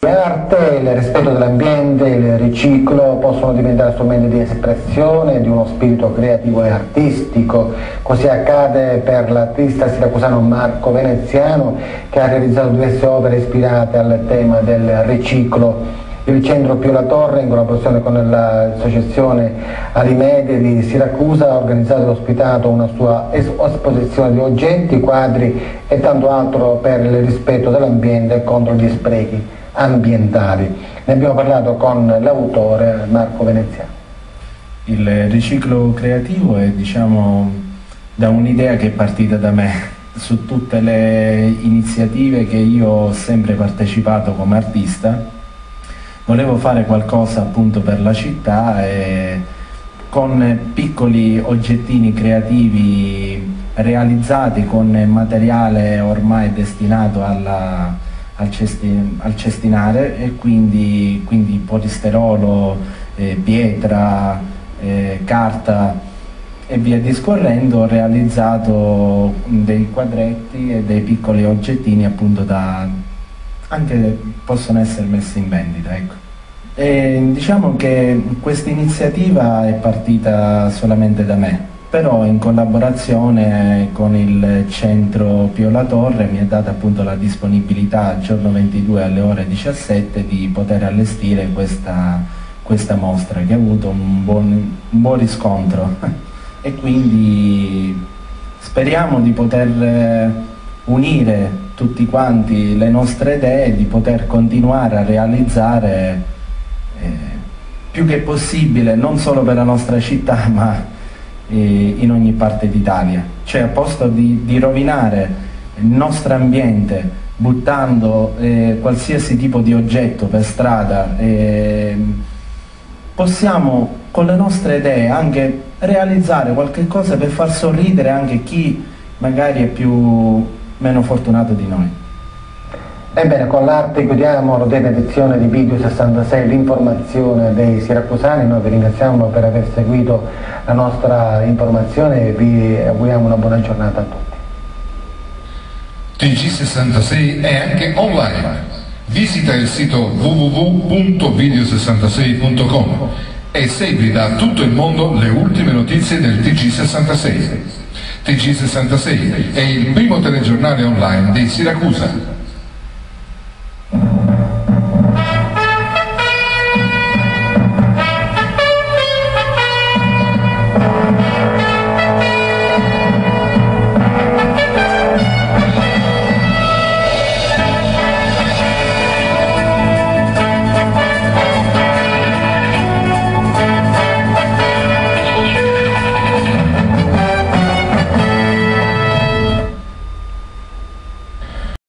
L'arte, il rispetto dell'ambiente, il riciclo possono diventare strumenti di espressione di uno spirito creativo e artistico. Così accade per l'artista siracusano Marco Veneziano, che ha realizzato diverse opere ispirate al tema del riciclo. Il Centro Pio La Torre, in collaborazione con l'associazione Alimede di Siracusa, ha organizzato e ospitato una sua esposizione di oggetti, quadri e tanto altro per il rispetto dell'ambiente e contro gli sprechi ambientali. Ne abbiamo parlato con l'autore Marco Veneziano. Il riciclo creativo è, da un'idea che è partita da me. Su tutte le iniziative che io ho sempre partecipato come artista, volevo fare qualcosa appunto per la città e con piccoli oggettini creativi realizzati con materiale ormai destinato al cestinare, e quindi polisterolo, pietra, carta e via discorrendo. Ho realizzato dei quadretti e dei piccoli oggettini appunto anche possono essere messi in vendita, ecco. E diciamo che questa iniziativa è partita solamente da me, però in collaborazione con il Centro Pio La Torre mi è data appunto la disponibilità il giorno 22 alle ore 17 di poter allestire questa mostra, che ha avuto un buon riscontro e quindi speriamo di poter unire tutti quanti le nostre idee e di poter continuare a realizzare più che possibile, non solo per la nostra città ma in ogni parte d'Italia. Cioè, a posto di rovinare il nostro ambiente buttando qualsiasi tipo di oggetto per strada, possiamo con le nostre idee anche realizzare qualche cosa per far sorridere anche chi magari è meno fortunato di noi. Ebbene, con l'arte chiudiamo l'odierna edizione di Video 66, l'informazione dei siracusani. Noi vi ringraziamo per aver seguito la nostra informazione e vi auguriamo una buona giornata a tutti. TG66 è anche online. Visita il sito www.video66.com e segui da tutto il mondo le ultime notizie del TG66. TG66 è il primo telegiornale online di Siracusa.